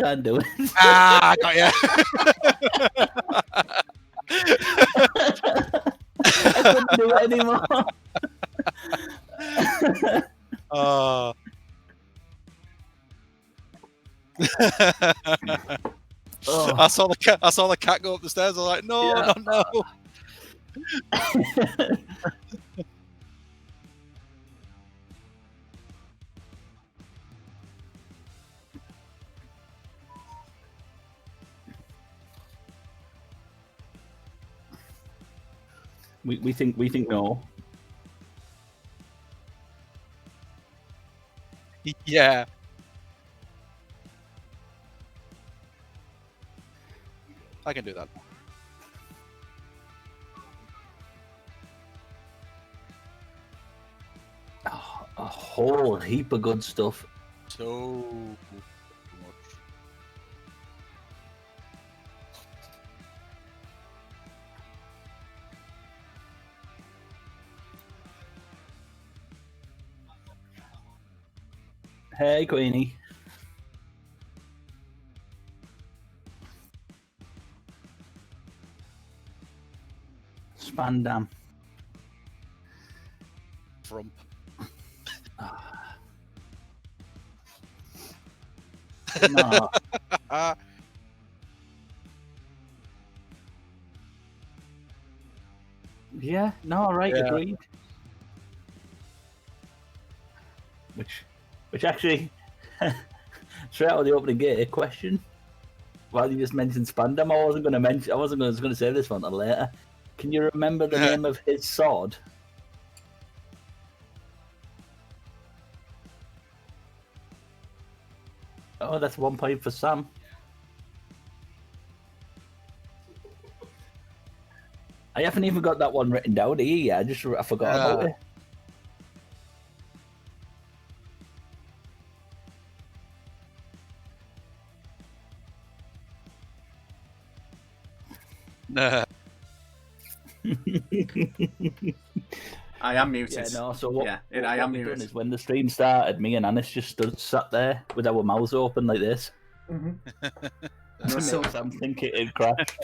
can't do it. Ah, I got you. I couldn't do it anymore. Oh. Oh. I saw the cat go up the stairs. I was like, no, Yeah. no. We think no. Yeah. I can do that. Oh, a whole heap of good stuff. So much. Hey, Queenie. Spandam. Frump. No. Yeah, no, right, Yeah. agreed. Which actually, straight out of the opening gate, question. While you just mentioned Spandam, I wasn't going to say this one until later. Can you remember the name of his sword? Oh, that's 1 point for Sam. I haven't even got that one written down here. I forgot about it. Nah. I am muted. Yeah, no. So what? Yeah, what I am we've muted. done is when the stream started, me and Anis just sat there with our mouths open like this. No, so I'm thinking it'd crash.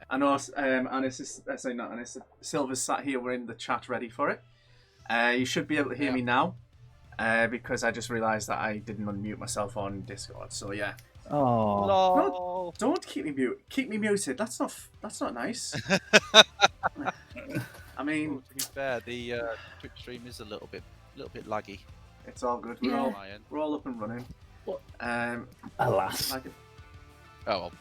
I know. Anis is sorry, not Anis. Silver's sat here. We're in the chat, ready for it. You should be able to hear me now, because I just realised that I didn't unmute myself on Discord. So yeah. Oh. No, don't keep me mute. Keep me muted. That's not nice. I mean, to be fair, the Twitch stream is a little bit laggy. it's all good. Yeah. We're all up and running. Alas. Like Oh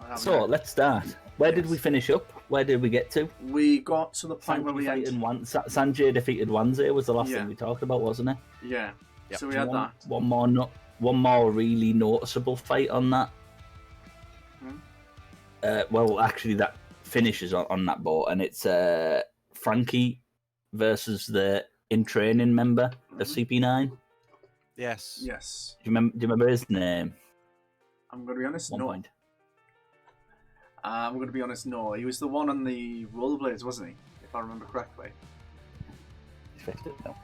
well. So let's start. Where did we finish up? Where did we get to? We got to the point where we fighting Sanjay defeated Wanze was the last Yeah. thing we talked about, wasn't it? Yeah. Yep. So we had that. One more really noticeable fight on that. Well, actually, that finishes on that boat, and it's Frankie versus the in-training member of CP9. Yes. Yes. Do you remember his name? I'm going to be honest. 1 No. point. I'm going to be honest. No, he was the one on the rollerblades, wasn't he? If I remember correctly. He's fixed it now.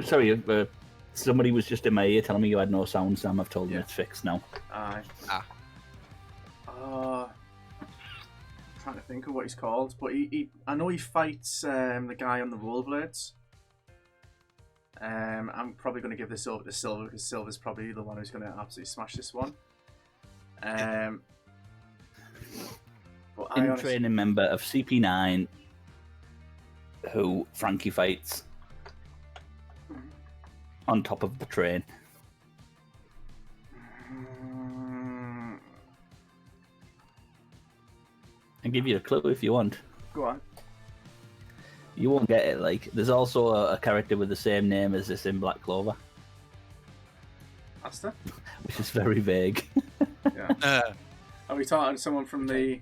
Sorry, somebody was just in my ear telling me you had no sound, Sam. I've told them it's fixed now. Aye. Trying to think of what he's called, but I know he fights the guy on the rollerblades. I'm probably going to give this over to Silver because Silver's probably the one who's going to absolutely smash this one. But In-training member of CP9 who Frankie fights on top of the train. I'll give you a clue if you want. Go on. You won't get it. Like, there's also a character with the same name as this in Black Clover, Asta? which is very vague. Yeah. Are we talking to someone from the...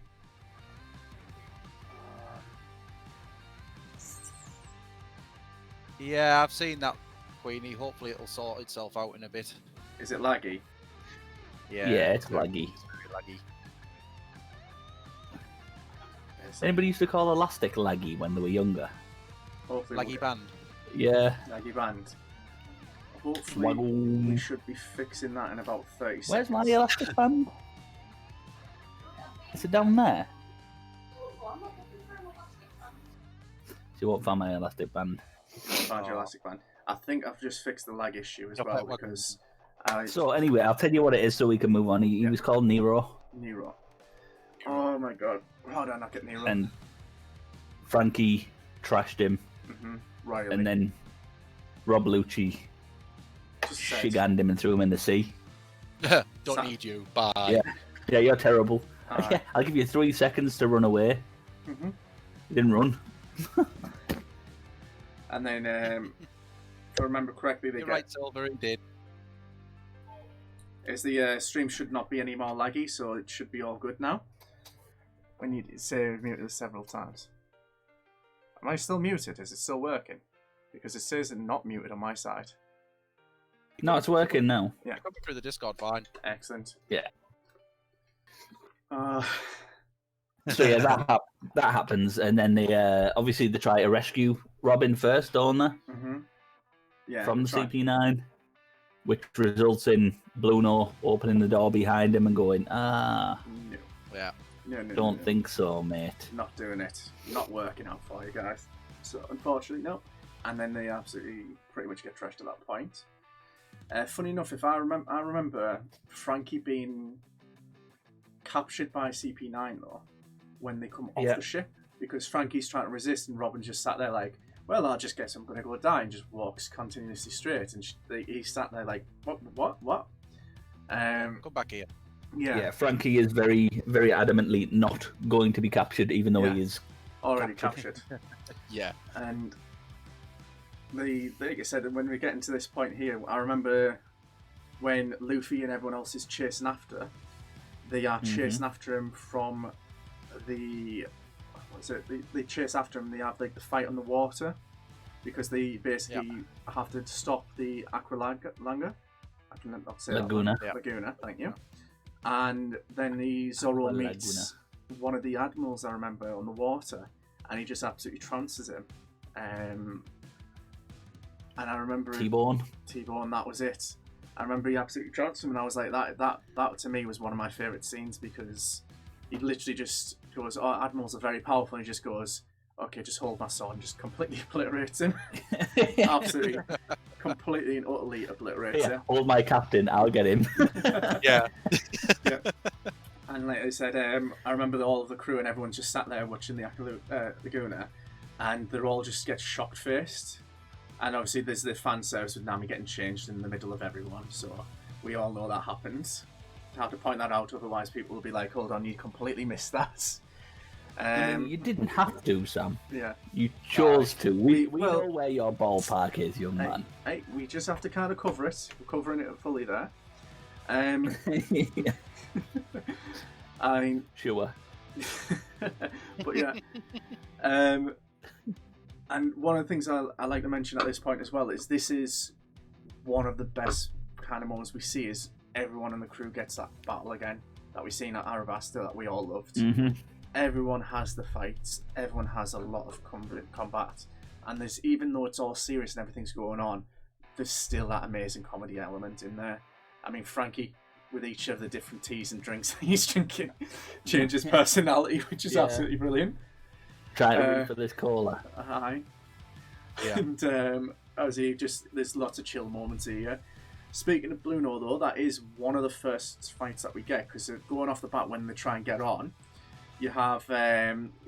Yeah, I've seen that, Queenie. Hopefully it'll sort itself out in a bit. Is it Laggy? Yeah, it's laggy. It's very laggy. Anybody used to call Elastic laggy when they were younger? Hopefully Laggy band. Yeah. Laggy band. hopefully we Waggle. should be fixing that in about 30 seconds. Where's my elastic band? Is it down there? See what found my elastic band. Found your elastic band. I think I've just fixed the lag issue as well because So anyway, I'll tell you what it is so we can move on. He was called Nero. Nero. Oh my god. How did I not get Nero? And Frankie trashed him. Royally. And then Rob Lucci shiganned him and threw him in the sea. Don't need you. Bye. Yeah, you're terrible. Yeah, I'll give you 3 seconds to run away. You didn't run. And then, if I remember correctly, You're right, Silver, he did. The stream should not be any more laggy, so it should be all good now. We need to say muted several times. Am I still muted? Is it still working? Because it says it's not muted on my side. No, it's working now. Yeah. Coming through the Discord, fine. Excellent. Yeah. So yeah, that happens, and then they obviously they try to rescue Robin first, don't they? Yeah. From the CP9, which results in Bruno opening the door behind him and going, No. Yeah. No. Think so, mate. Not doing it. Not working out for you guys. So unfortunately, no. And then they absolutely pretty much get trashed at that point. Funny enough, I remember Frankie being captured by CP9 though when they come off the ship, because Frankie's trying to resist and Robin just sat there like, well, I just guess I'm gonna go die, and just walks continuously straight, and he sat there like, what? Come back here. Yeah, Frankie is very, very adamantly not going to be captured, even though he is already captured. Yeah. And like I said, when we get into this point here, I remember when Luffy and everyone else is chasing after, they are chasing after him from the... What's it? They chase after him, they have like the fight on the water, because they basically have to stop the Aqualanga. I can not say Laguna. Laguna, thank you. And then Zoro meets one of the admirals, I remember, on the water, and he just absolutely trances him. And I remember T-Bone, that was it. I remember he absolutely tranced him, and I was like, that to me was one of my favourite scenes, because he literally just goes, oh, admirals are very powerful, and he just goes, okay, just hold my sword, and just completely obliterates him. Absolutely, completely and utterly obliterates him. Hold my captain, I'll get him. Yeah. And like I said, I remember that all of the crew and everyone just sat there watching the Laguna, and they're all just get shocked-faced. And obviously there's the fan service with Nami getting changed in the middle of everyone, so we all know that happens. I have to point that out, otherwise people will be like, hold on, you completely missed that. You didn't have to, Sam. Yeah. You chose to. We well, know where your ballpark is, young man. Hey, we just have to kind of cover it. We're covering it fully there. I mean... Sure. But yeah. And one of the things I like to mention at this point as well is this is one of the best kind of moments we see, is everyone in the crew gets that battle again that we seen at Arabasta that we all loved. Everyone has the fights, everyone has a lot of combat, and there's, even though it's all serious and everything's going on, there's still that amazing comedy element in there. I mean, Frankie, with each of the different teas and drinks that he's drinking, changes personality, which is absolutely brilliant. Trying to read for this caller. Hi. Yeah. And as he there's lots of chill moments here. Speaking of Bruno, though, that is one of the first fights that we get, because going off the bat when they try and get on, you have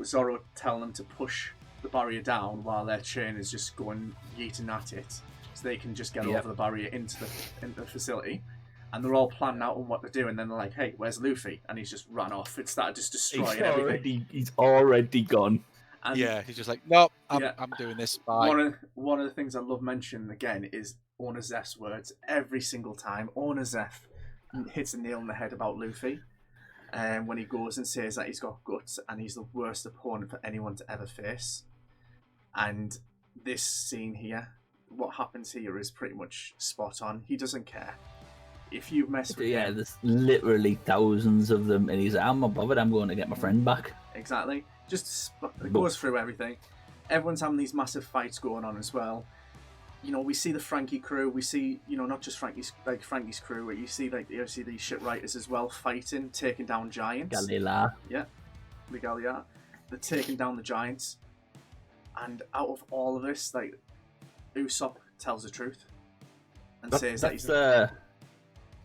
Zoro telling them to push the barrier down while their chain is just going yeeting at it, so they can just get over the barrier into the facility. And they're all planning out on what to do, and then they're like, "Hey, where's Luffy?" And he's just run off. It started just destroying everything. He's already gone. And he's just like, nope, I'm doing this. Bye. One of the things I love mentioning again is Onazef's words. Every single time, Onazef hits a nail on the head about Luffy. When he goes and says that he's got guts and he's the worst opponent for anyone to ever face. And this scene here, what happens here is pretty much spot on. He doesn't care. If you mess with him... there's literally thousands of them, and he's like, I'm not bothered, I'm going to get my friend back. Exactly. Just it goes through everything. Everyone's having these massive fights going on as well. we see the Frankie crew. We see, not just Frankie's crew. But you see these shit writers as well fighting, taking down giants. Galila. Yeah, the Gallia. They're taking down the giants. And out of all of this, like, Usopp tells the truth and says that he's.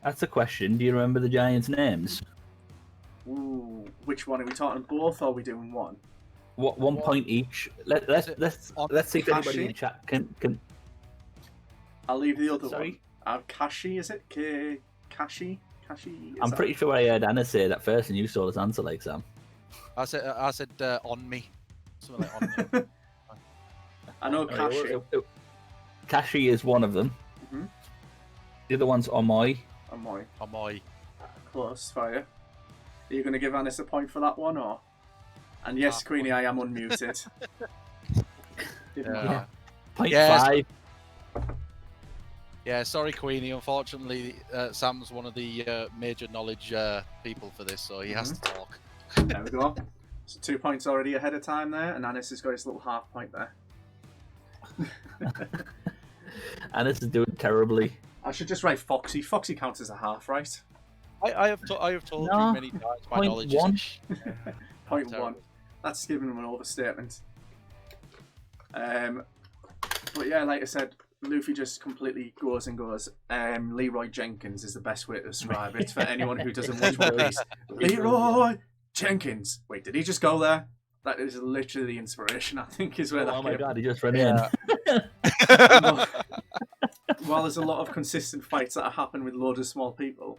That's a question. Do you remember the giants' names? Ooh, which one are we talking? Both, or are we doing one? What 1 point each? Let's see if anybody in chat can. I'll leave the other Sorry? one. Kashi, is it? Kashi? I'm pretty sure I heard Anna say that first, and you saw this answer, like Sam. I said on me. Something like on me. I know Kashi. Kashi is one of them. Mm-hmm. The other one's Omoi. Amoy. Close, fire. Are you going to give Anis a point for that one, or? And yes, Queenie, I am unmuted. Yeah. 0.5. Yeah, sorry, Queenie. Unfortunately, Sam's one of the major knowledge people for this, so he has to talk. There we go. So 2 points already ahead of time there, and Anis has got his little half point there. Anis is doing terribly. I should just write Foxy. Foxy counts as a half, right? I have told you many times my knowledge is 0.1. That's giving him an overstatement. But yeah, like I said, Luffy just completely goes and goes. Leroy Jenkins is the best way to describe it for anyone who doesn't watch One Piece. Leroy Jenkins. Wait, did he just go there? That is literally the inspiration, I think, is where that came. Oh my god, he just ran in. While there's a lot of consistent fights that happen with loads of small people,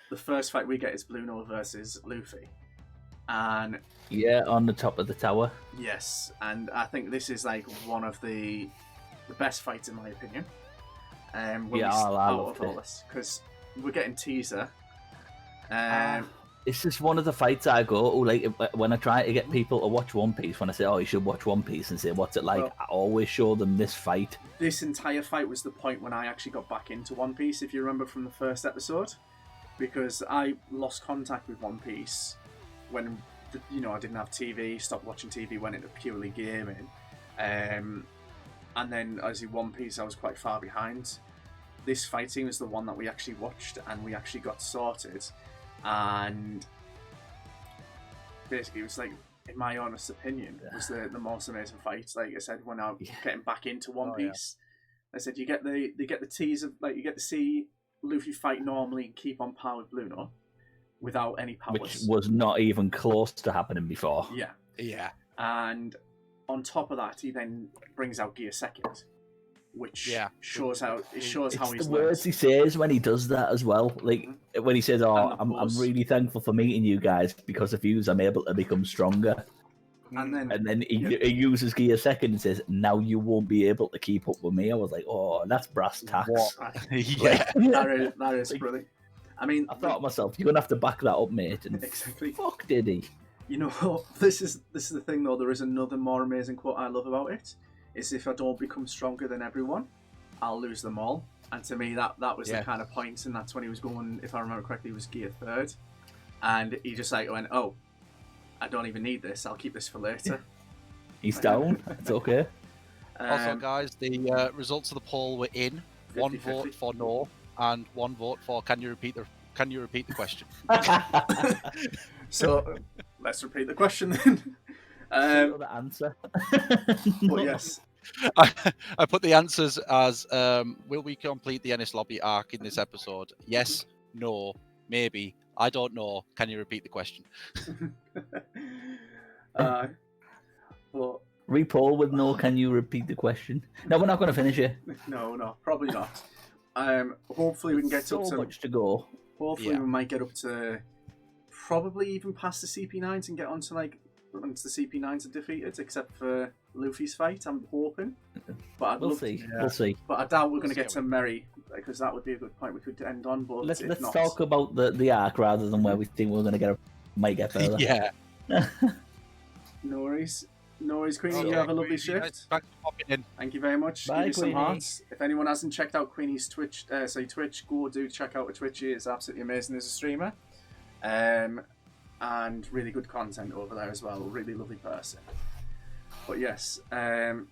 the first fight we get is Bluno versus Luffy. And yeah, on the top of the tower. Yes, and I think this is like one of the best fights in my opinion. Out of all this, because we're getting teaser. It's just one of the fights I go to, like when I try to get people to watch One Piece. When I say, "Oh, you should watch One Piece," and say, "What's it like?" I always show them this fight. This entire fight was the point when I actually got back into One Piece, if you remember from the first episode, because I lost contact with One Piece when I didn't have TV, stopped watching TV, went into purely gaming, and then as in One Piece I was quite far behind. This fight scene was the one that we actually watched and we actually got sorted, and basically it was like, in my honest opinion, it was the most amazing fight. Like I said, when I'm getting back into One Piece, I said you get the tease of, like, you get to see Luffy fight normally and keep on par with Bluno without any powers, which was not even close to happening before. Yeah. And on top of that, he then brings out Gear Second, which shows how he's the words he says when he does that as well. Like when he says, "Oh, I'm really thankful for meeting you guys, because of you, I'm able to become stronger." And then he uses Gear Second and says, "Now you won't be able to keep up with me." I was like, "Oh, that's brass tacks." That is brilliant. I mean, I thought to myself, "You're gonna have to back that up, mate." And exactly. Fuck, did he? This is the thing though. There is another more amazing quote I love about it. Is, if I don't become stronger than everyone, I'll lose them all. And to me, that was the kind of point, and that's when he was going, if I remember correctly, he was Gear Third, and he just like went, "Oh, I don't even need this. I'll keep this for later." He's down. It's okay. Also, guys, the results of the poll were in. 50-50. 1 vote for no, and 1 vote for can you repeat the question? So let's repeat the question then. The answer. But yes, I put the answers as will we complete the Enies Lobby arc in this episode? Yes, no, maybe, I don't know. Can you repeat the question? but Repoll with no. Can you repeat the question? No, we're not going to finish it. No, probably not. Hopefully we can get so up to much to go. Hopefully we might get up to probably even past the CP9s and get onto once the CP9s are defeated, except for Luffy's fight, I'm hoping. But We'll see. But I doubt we're going to get to Merry, because that would be a good point we could end on. But let's talk about the arc rather than where we think we're going to might get further. Yeah. No worries, Queenie. You have a lovely shift. Thanks for popping in. Thank you very much. Bye, Give you some Queenie. hearts. If anyone hasn't checked out Queenie's Twitch, go do check out her Twitch. She is absolutely amazing as a streamer. And really good content over there as well. Really lovely person. But yes, going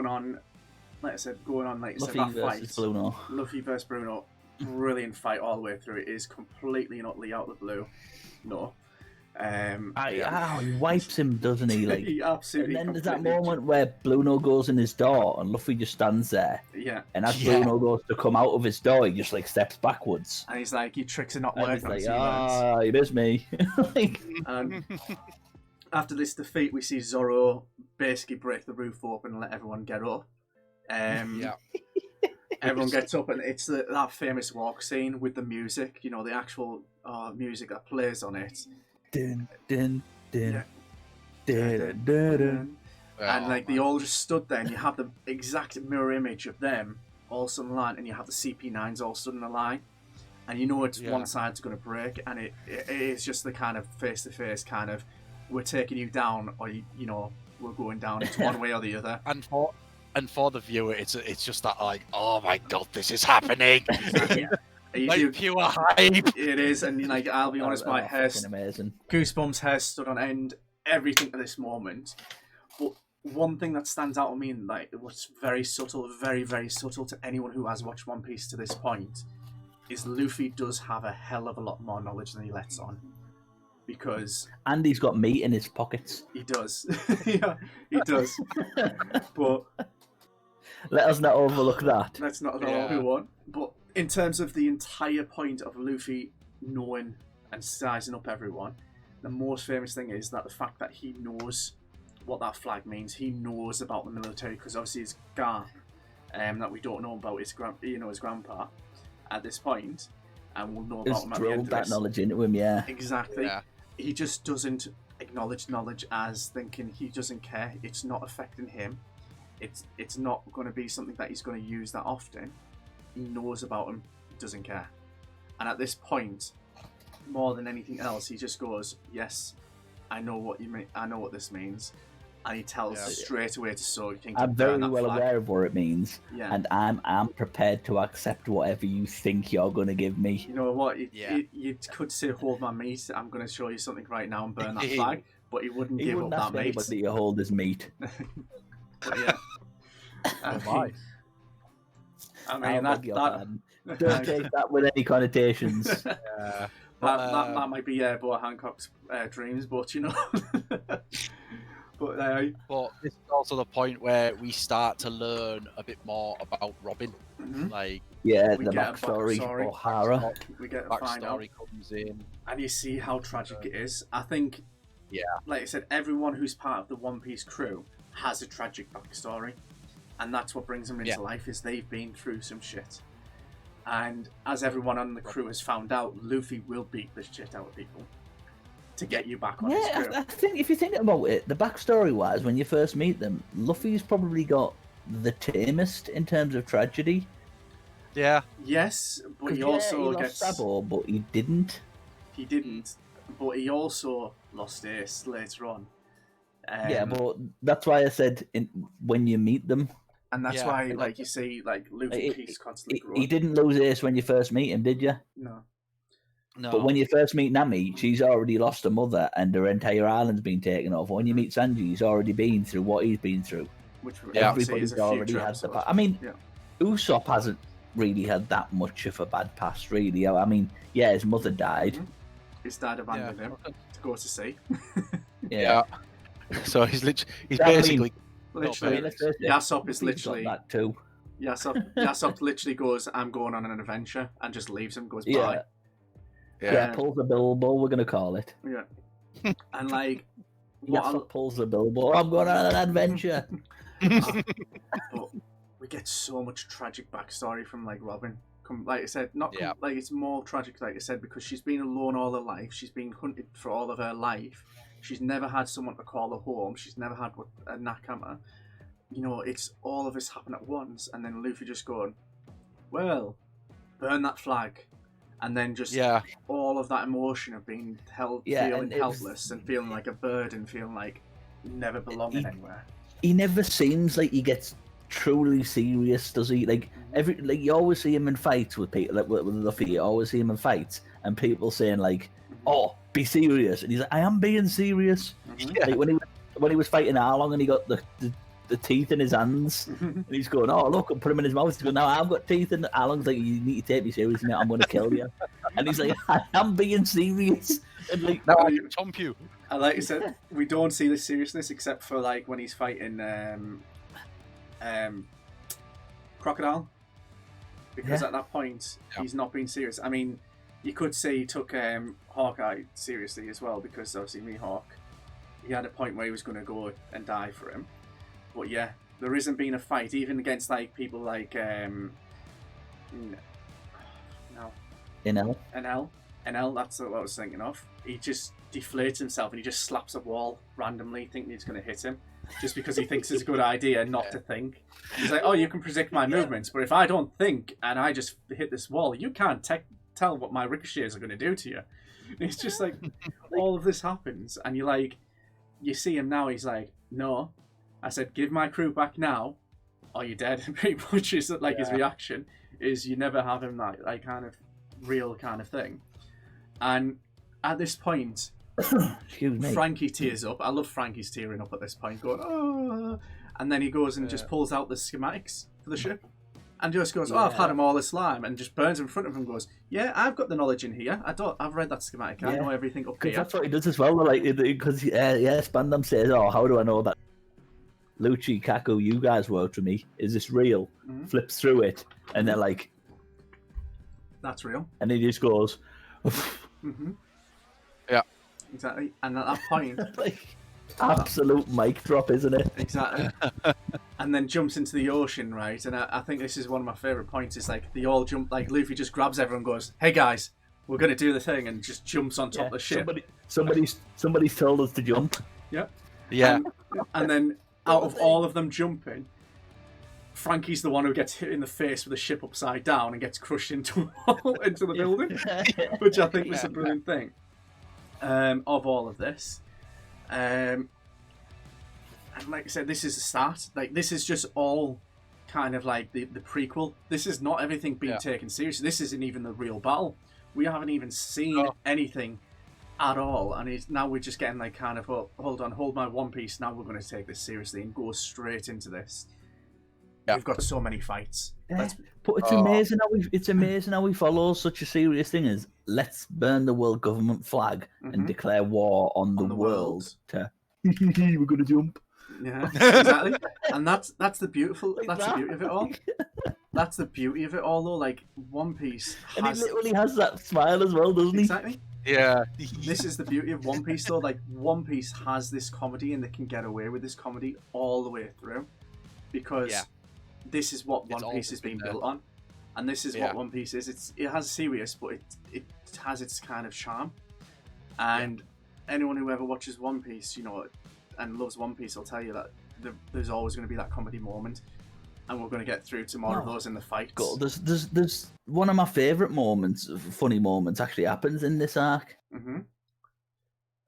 on. like I said, going on, like you Luffy said, that versus fight. Bruno. Luffy versus Bruno. Brilliant fight all the way through. It is completely and utterly out of the blue. No. He wipes him, doesn't he? Like, he absolutely. and then there's that moment where Bruno goes in his door and Luffy just stands there. Yeah. And as Bruno goes to come out of his door, he just like steps backwards. And he's like, "Your tricks are not And working." he's like, you missed me. Like, and after this defeat, we see Zoro basically break the roof open and let everyone get up. Everyone gets up, and it's that famous walk scene with the music. You know, the actual music that plays on it. Dun, dun, dun, dun, dun, dun. And like they all just stood there, and you have the exact mirror image of them all stood in a line, and you have the CP9s all stood in a line, and you know it's one side's going to break, and it is just the kind of face-to-face kind of, we're taking you down, or you know, we're going down. It's one way or the other. And for the viewer, it's just that like, oh my god, this is happening. Like pure hype. It is, and like I'll be honest, my hair's amazing. Goosebumps hair stood on end. Everything at this moment. But one thing that stands out to me, and like it was very subtle, very very subtle to anyone who has watched One Piece to this point, is Luffy does have a hell of a lot more knowledge than he lets on. Because and he's got meat in his pockets. He does. Yeah, he does. But let us not overlook that. Let's not overlook everyone. But in terms of the entire point of Luffy knowing and sizing up everyone, the most famous thing is that the fact that he knows what that flag means. He knows about the military, because obviously his Garp, that we don't know about his grandpa at this point, and we'll know about him at the end of that this. knowledge into him, yeah. Exactly. Yeah. He just doesn't acknowledge knowledge as thinking he doesn't care. It's not affecting him. It's not going to be something that he's going to use that often. He knows about him. He doesn't care. And at this point, more than anything else, he just goes, "Yes, I know what you mean. I know what this means." And he tells straight away to Sword King. I'm very well aware of what it means, and I'm prepared to accept whatever you think you're going to give me. You know what? You could say, "Hold my meat. I'm going to show you something right now and burn that flag," but he wouldn't give up that meat. But you hold his meat. But yeah. I mean, don't take that with any connotations. That might be Boa Hancock's dreams, but you know. But this is also the point where we start to learn a bit more about Robin. Like the backstory, O'Hara. We get a backstory comes in, and you see how tragic it is. I think, like I said, everyone who's part of the One Piece crew has a tragic backstory, and that's what brings them into life. Is they've been through some shit, and as everyone on the crew has found out, Luffy will beat the shit out of people to get you back on his crew. I think if you think about it, the backstory wise, when you first meet them, Luffy's probably got the tamest in terms of tragedy. Yeah. Yes, but he also gets Sabo, but he didn't. He didn't, but he also lost Ace later on. But that's why I said when you meet them. And that's why, like you see, like Luffy keeps constantly growing. He didn't lose Ace when you first meet him, did you? No. But when you first meet Nami, she's already lost her mother and her entire island's been taken over. When you meet Sanji, he's already been through what he's been through. Which everybody's already had the past. I mean, Usopp hasn't really had that much of a bad past, really. I mean, his mother died. His dad abandoned him to go to sea. So he's basically... Yasop is literally... that too. Yasop literally goes, "I'm going on an adventure," and just leaves him, goes, "Bye." Pulls the Bilbo, we're going to call it. Yeah. And like... pulls the Bilbo, "I'm going on an adventure." But we get so much tragic backstory from like Robin. Like I said, like it's more tragic, like I said, because she's been alone all her life. She's been hunted for all of her life. She's never had someone to call her home. She's never had a nakama. You know, it's all of this happen at once, and then Luffy just going, "Well, burn that flag." And then just all of that emotion of being feeling helpless and feeling like a bird and feeling like never belonging anywhere. He never seems like he gets truly serious, does he? Like you always see him in fights with people, like with Luffy. You always see him in fights, and people saying like, "Oh, be serious," and he's like, "I am being serious." Like when he was fighting Arlong and he got the the teeth in his hands, and he's going, "Oh look!" and put him in his mouth. He's going, "Now I've got teeth." And Alan's like, "You need to take me seriously, mate. I'm going to kill you." And he's like, "I am being serious." And like, "No, I can chomp you." And like I said, we don't see the seriousness except for like when he's fighting Crocodile, because at that point he's not being serious. I mean, you could say he took Hawkeye seriously as well, because obviously Mihawk, he had a point where he was going to go and die for him. But yeah, there isn't been a fight even against like people like NL. That's what I was thinking of. He just deflates himself and he just slaps a wall randomly, thinking it's going to hit him, just because he thinks it's a good idea not to think. He's like, "Oh, you can predict my movements, but if I don't think and I just hit this wall, you can't tell what my ricochets are going to do to you." And it's just like all of this happens, and you see him now. He's like, "No," I said, "Give my crew back now, or you're dead." Pretty much is like his reaction is you never have him that like kind of real kind of thing. And at this point, Frankie tears up. I love Frankie's tearing up at this point, going, "Oh," and then he goes and just pulls out the schematics for the ship, and just goes, "Oh, I've had him all this time," and just burns in front of him. Goes, "Yeah, I've got the knowledge in here. I've read that schematic. I know everything up here." That's what he does as well. Like, because Spandam says, "Oh, how do I know that Lucci, Kaku, you guys worked for me? Is this real?" Flips through it, and they're like, "That's real." And he just goes, "Yeah, exactly." And at that point, like, absolute mic drop, isn't it? Exactly. And then jumps into the ocean, right? And I think this is one of my favorite points. Is like they all jump. Like Luffy just grabs everyone, and goes, "Hey guys, we're gonna do the thing," and just jumps on top of the ship. Somebody's told us to jump. Yeah. And then out of all of them jumping, Frankie's the one who gets hit in the face with the ship upside down and gets crushed into the building, which I think was a brilliant thing of all of this. And like I said, this is the start. Like, this is just all kind of like the prequel. This is not everything being taken seriously. This isn't even the real battle. We haven't even seen anything at all. And now we're just getting like kind of, "Oh, hold my One Piece. Now we're going to take this seriously and go straight into this." We've got so many fights. But it's amazing how we follow such a serious thing as let's burn the world government flag and declare war on the world. We're gonna jump. Yeah, exactly. And that's the beautiful. That's the beauty of it all. That's the beauty of it all, though. Like One Piece, and he literally has that smile as well, doesn't he? Exactly. Yeah. This is the beauty of One Piece, though. Like One Piece has this comedy, and they can get away with this comedy all the way through, because this is what One Piece has been built on, and this is what One Piece is. It has serious, but it has its kind of charm. And anyone who ever watches One Piece, and loves One Piece, will tell you that there's always going to be that comedy moment, and we're going to get through to more of those in the fights. God, there's one of my favourite moments, funny moments, actually happens in this arc.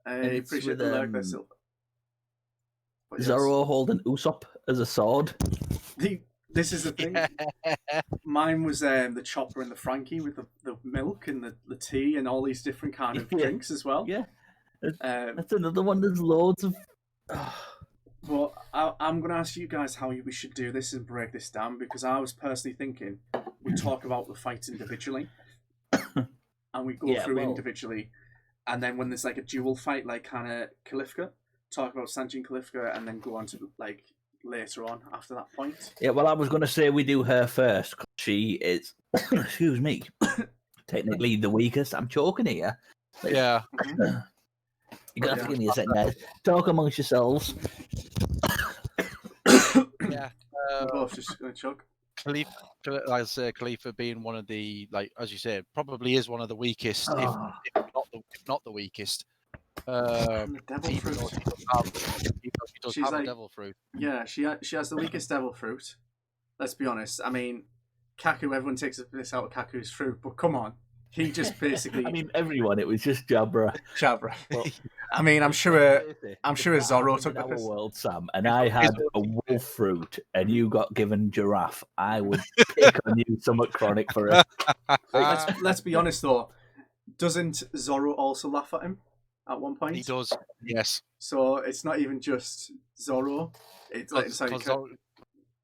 I appreciate the like this. Zoro holding Usopp as a sword. This is the thing. Mine was the chopper and the Frankie with the milk and the tea and all these different kind of drinks as well. Yeah, that's another one. There's loads of. Well, I'm going to ask you guys how we should do this and break this down, because I was personally thinking we talk about the fights individually, and we go through individually, and then when there's like a dual fight, like kind of Kalifka, talk about Sanjin Kalifka, and then go on to like later on after that point. Yeah, well, I was going to say we do her first, because she is, excuse me, technically the weakest. I'm choking here. Like, yeah. You're going to have to give me a second, guys. Talk amongst yourselves. Yeah. We're both just going to choke. Khalifa being one of the, like, as you said, probably is one of the weakest, if not the weakest. The devil fruit. He does have a devil fruit. Yeah, she has the weakest devil fruit. Let's be honest. I mean, Kaku, everyone takes this out of Kaku's fruit, but come on. He just basically... I mean, everyone. It was just Jabra. Well, I mean, I'm sure Zorro took our this. world, Sam, and I had a wolf fruit, and you got given giraffe. I would pick on you somewhat chronic for it. Let's be honest, though. Doesn't Zorro also laugh at him at one point. He does, yes. So it's not even just Zoro. It's like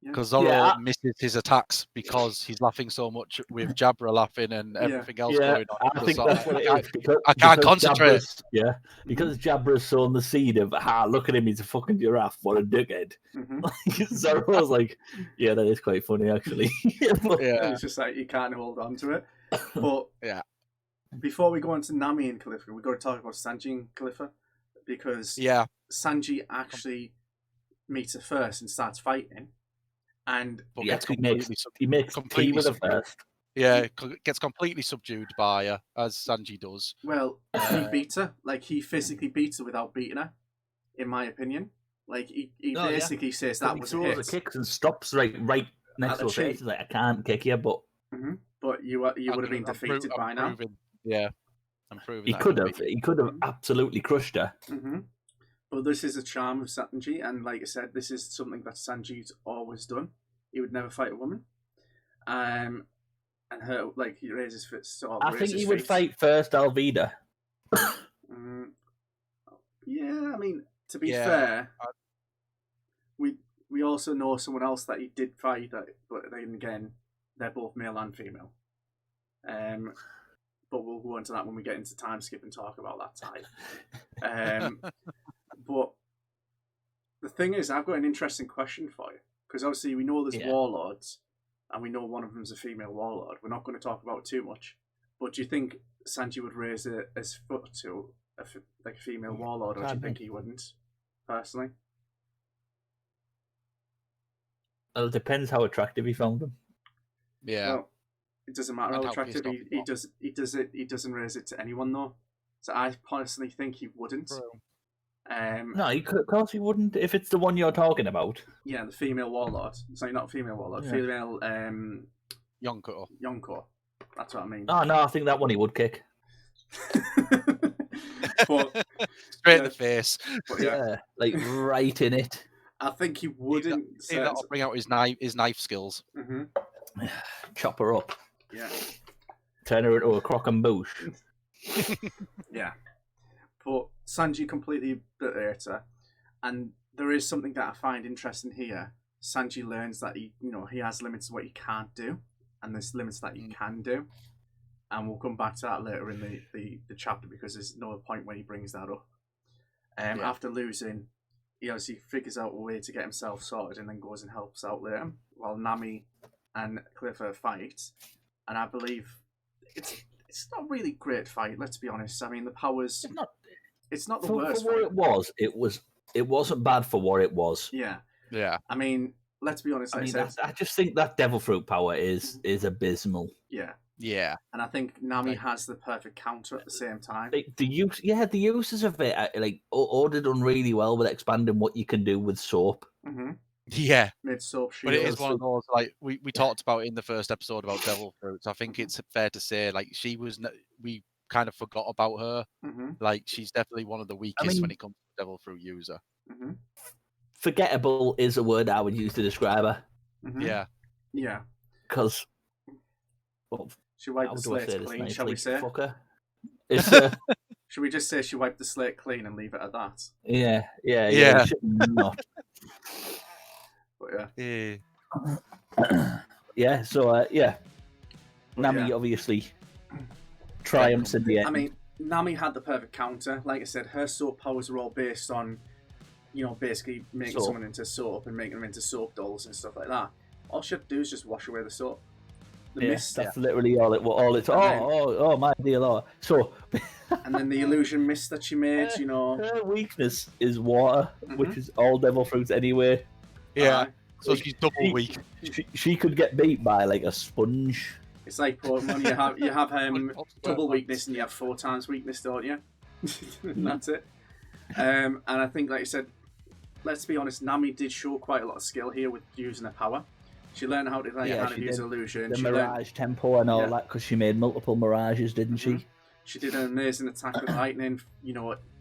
Because Zoro misses his attacks because he's laughing so much with Jabra laughing and everything else going on. I think that's what it is. I can't concentrate. Because Jabra's sown the seed of, look at him, he's a fucking giraffe, what a dickhead. Zoro's like, yeah, that is quite funny, actually. It's just like, you can't hold on to it. But before we go on to Nami and Caulifla, we've got to talk about Sanji and Caulifla, because Sanji actually meets her first and starts fighting. And he makes tea with her first. Yeah, gets completely subdued by her, as Sanji does. Well, he beat her. Like, he physically beats her without beating her, in my opinion. Like, he basically says that was a hit. He kicks and stops right next to her face. He's like, I can't kick you, but... But you would have been defeated by now. I'm proving he could have absolutely crushed her. But this is a charm of Sanji, and like I said, this is something that Sanji's always done. He would never fight a woman. And her, like, he raises his sword. I think he would fight first Alvida. Yeah, I mean, to be fair, we also know someone else that he did fight, but then again, they're both male and female. But we'll go into that when we get into time skip and talk about that time. But the thing is, I've got an interesting question for you, because obviously we know there's warlords, and we know one of them's a female warlord. We're not going to talk about it too much, but do you think Sanji would raise his foot to a female warlord, or do you think he wouldn't, personally? Well, it depends how attractive he found them. Yeah. Well, it doesn't matter how attractive he doesn't raise it to anyone, though. So I personally think he wouldn't. No, of course he wouldn't, if it's the one you're talking about. Yeah, the female warlord. Sorry, not female warlord. Female Yonko. That's what I mean. Oh, no, I think that one he would kick. But, straight in the face. But like right in it. I think he wouldn't. That'll bring out his knife skills. Chop her up. Yeah. Turn her into a crock and boosh. Yeah. But Sanji completely betrayed her, and there is something that I find interesting here. Sanji learns that he has limits to what he can't do, and there's limits that he can do, and we'll come back to that later in the chapter, because there's another point when he brings that up. After losing, he obviously figures out a way to get himself sorted, and then goes and helps out later, while Nami and Caulifla fight, and I believe it's not really a great fight. Let's be honest. I mean, the powers. It's not the worst. For what it wasn't bad for what it was. Yeah. Yeah. I mean, let's be honest. I just think that devil fruit power is abysmal. Yeah. Yeah. And I think Nami has the perfect counter at the same time. The uses of it, all did done really well with expanding what you can do with soap. Yeah. Made soap shield. But it is one of those, like, we talked about in the first episode about devil fruits. I think it's fair to say, like, we kind of forgot about her. Like, she's definitely one of the weakest when it comes to devil fruit user. Forgettable is a word I would use to describe her. Yeah. Yeah. Because she wiped the slate clean, shall we say? Fucker. Should we just say she wiped the slate clean and leave it at that? Yeah. Not. But yeah. So Nami obviously triumphs in the end. I mean, Nami had the perfect counter. Like I said, her soap powers are all based on, basically making someone into soap and making them into soap dolls and stuff like that. All she had to do is just wash away the soap. That's literally all it's. Oh, my dear Lord. So, and then the illusion mist that she made, her weakness is water, which is all devil fruits anyway. Yeah. So she's double weak. She could get beat by like a sponge. It's like Pokemon. You have double weakness and you have 4 times weakness, don't you? And that's it. And I think, like you said, let's be honest, Nami did show quite a lot of skill here with using her power. She learned how to use illusion. The Mirage Tempo and all that, because she made multiple Mirages, didn't she? She did an amazing attack with lightning,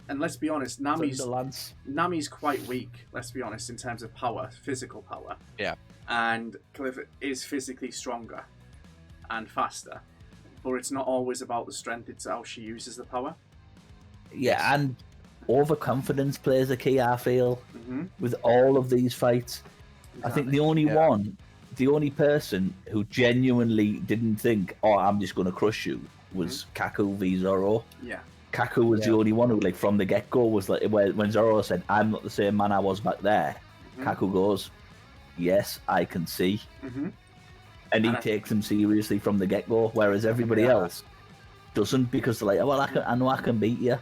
and let's be honest, Nami's quite weak, let's be honest, in terms of power, physical power. Yeah. And Caulifla is physically stronger and faster, but it's not always about the strength, it's how she uses the power. Yeah, and overconfidence plays a key, I feel, with all of these fights. Exactly. I think the only person who genuinely didn't think, "Oh, I'm just going to crush you," was Kaku v Zoro. Yeah. Kaku was the only one who, like, from the get-go was like, when Zoro said, "I'm not the same man I was back there," Kaku goes, "Yes, I can see," and he takes him seriously from the get-go, whereas everybody else doesn't, because they're like, "Well, I know I can beat you."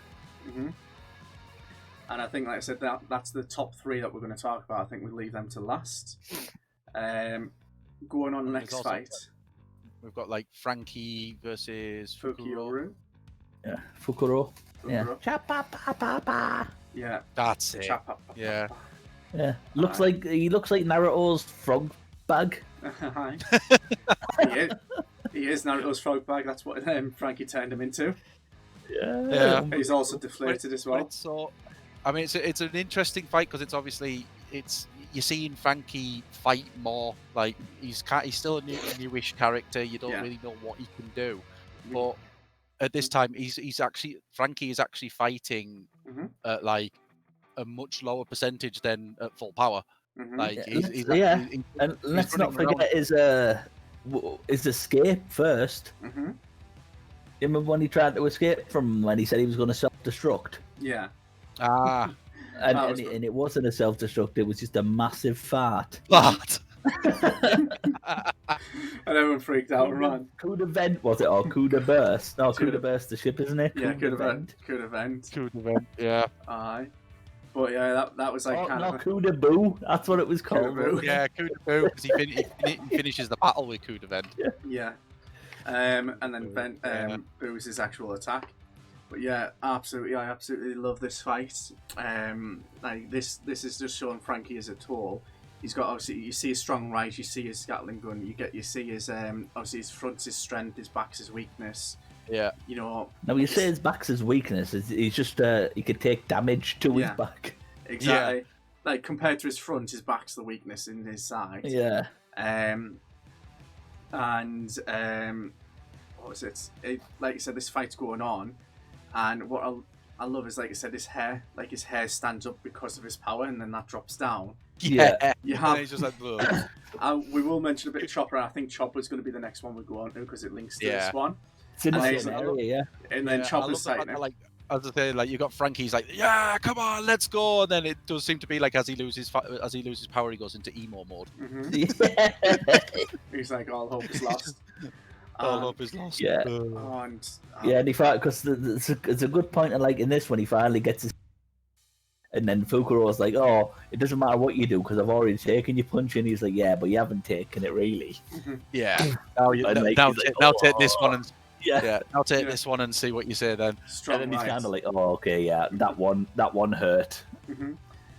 And I think, like I said, that's the top 3 that we're going to talk about. I think we'll leave them to last. Going on the next fight. We've got like Frankie versus Fukuro. Yeah, Fukuro. Yeah. Cha-pa-pa-pa-pa. Yeah. That's it. Yeah. Yeah. He looks like Naruto's frog bag. He is Naruto's frog bag. That's what Frankie turned him into. Yeah. He's also deflated as well. I mean, it's an interesting fight because it's obviously you're seeing Frankie fight more. Like he's still a newish character. You don't really know what he can do, but at this time Frankie is actually fighting at like a much lower percentage than at full power. Like and let's not forget his escape first. You remember when he tried to escape from when he said he was going to self-destruct? Yeah. And it wasn't a self-destruct, it was just a massive fart. Fart! And everyone freaked out and ran. Coup de vent, was it? Or coup de burst? No, coup de burst the ship, isn't it? Yeah, coup de vent. Coup de vent, yeah. Aye. But yeah, that was like kind of... coup de boo, that's what it was called. Yeah, coup de boo, because he finishes the battle with coup de vent. Yeah. And then boos his actual attack. But yeah, absolutely, I absolutely love this fight. Like this is just showing Frankie as a tool. He's got, obviously, you see his strong right, you see his Gatling gun, you see his obviously his front's his strength, his back's his weakness. Yeah. You know. Now you say his back's his weakness. He's just he could take damage to his back. Exactly. Yeah. Like compared to his front, his back's the weakness in his side. Yeah. What was it? Like you said, this fight's going on. And what I love is, like I said, his hair stands up because of his power, and then that drops down. Yeah. You have. He's just like, we will mention a bit of Chopper. I think Chopper's going to be the next one we go on to because it links to this one. It's in the same area, And then Chopper's like, as I say, like you got Frankie's like, yeah, come on, let's go. And then it does seem to be like as he loses power, he goes into emo mode. He's like, all hope is lost. All hope is lost. Yeah. And Yeah. Now take this one and I'll take this one and see what you say then. Strong and then he's kind of like, "Oh, okay, yeah, that one hurt."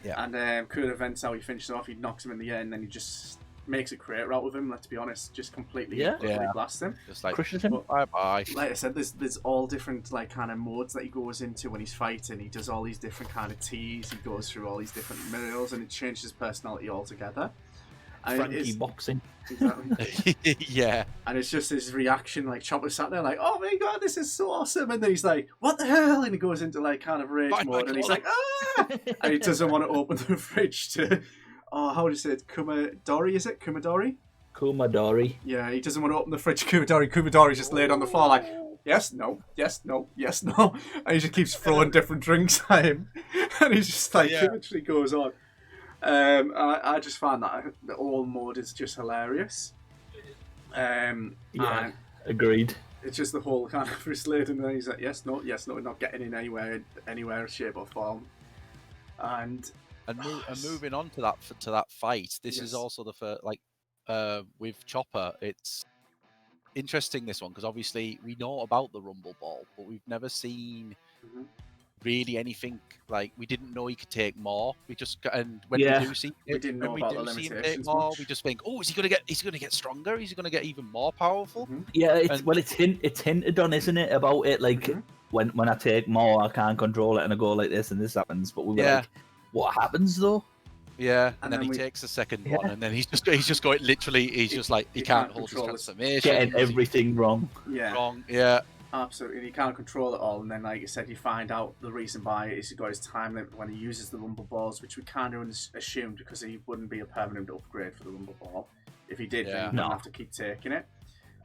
Yeah. And cool events how he finishes off. He knocks him in the air, and then he just makes a crater out with him. Let's be honest, just completely blasts him. Just like crushes him. Bye bye. Like I said, there's all different like kind of modes that he goes into when he's fighting. He does all these different kind of teas. He goes through all these different minerals, and it changes his personality altogether. Frankie boxing. Exactly. Yeah. And it's just his reaction, like Chopper sat there like, "Oh my god, this is so awesome," and then he's like, "What the hell?" And he goes into like kind of rage mode, and he's like, "Ah!" And he doesn't want to open the fridge to. Oh, how would you say it? Kumadori, is it? Kumadori? Kumadori. Yeah, he doesn't want to open the fridge. Kumadori's just laid on the floor like, yes, no, yes, no, yes, no. And he just keeps throwing different drinks at him. And he's just like, it literally goes on. I just find that the all mode is just hilarious. Agreed. It's just the whole kind of frustrating, and then he's like, yes, no, not getting in anywhere, shape or form. And moving on to that fight, this is also the first, like, with Chopper, it's interesting this one because obviously we know about the Rumble Ball, but we've never seen really anything. Like, we didn't know he could take more. We just when we do see him take more, we just think, oh, is he gonna get stronger? Is he gonna get even more powerful? Yeah, it's hinted on, isn't it, about it? Like when I take more, I can't control it, and I go like this, and this happens. But we were like, what happens though? Yeah, and then he takes the second one, and then he's just going literally. He's just like he can't hold his transformation. Getting everything wrong. Yeah. Wrong. Yeah. Absolutely, you can't control it all, and then, like you said, you find out the reason why is he got his time limit when he uses the Rumble Balls, which we kind of assumed because he wouldn't be a permanent upgrade for the Rumble Ball. If he did, then he wouldn't have to keep taking it.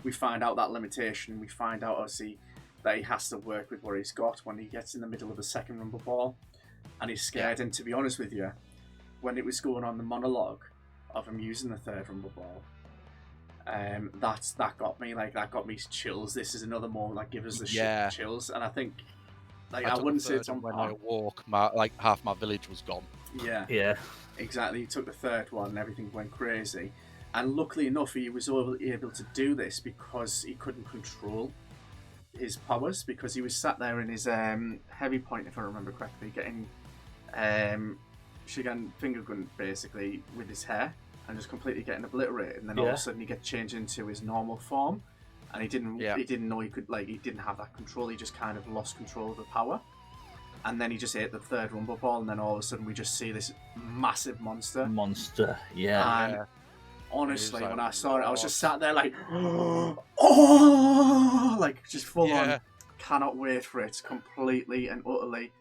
We find out that limitation. We find out, obviously, that he has to work with what he's got when he gets in the middle of the second Rumble Ball, and he's scared. Yeah. And to be honest with you, when it was going on the monologue of him using the third Rumble Ball, that got me, like, that got me chills. This is another moment that gives us the chills, and I think, like, I wouldn't say it's on when I walk, like half my village was gone. Yeah, exactly. He took the third one, and everything went crazy. And luckily enough, he was able to do this because he couldn't control his powers, because he was sat there in his heavy point, if I remember correctly, getting Shigan finger gun basically with his hair. And just completely getting obliterated, and then all of a sudden he gets changed into his normal form, and he didn't know he could, like, he didn't have that control. He just kind of lost control of the power, and then he just ate the third Rumble Ball, and then all of a sudden we just see this massive monster. And honestly, when I saw it, I was just sat there like, oh, like just full on. Cannot wait for it. Completely and utterly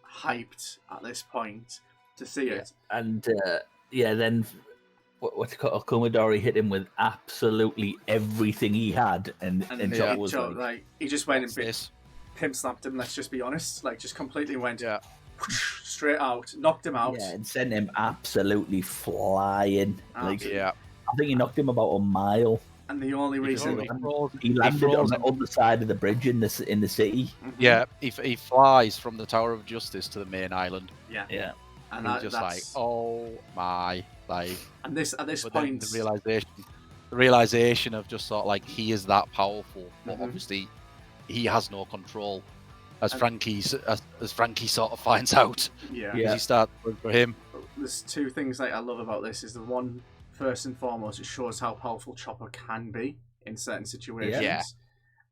hyped at this point to see it. And then. What's it called? Commodore hit him with absolutely everything he had, and Joe was like, he just went and pimp slapped him. Let's just be honest, like, just completely went straight out, knocked him out, and sent him absolutely flying. I think he knocked him about a mile. And the only reason he landed on the other side of the bridge in the city. Yeah, he flies from the Tower of Justice to the main island. Yeah. And he's just like, oh my, like. And at this point, the realization of just sort of like, he is that powerful, but obviously he has no control, as Frankie sort of finds out. As he starts going for him. There's two things that I love about this. Is the one, first and foremost, it shows how powerful Chopper can be in certain situations. Yeah.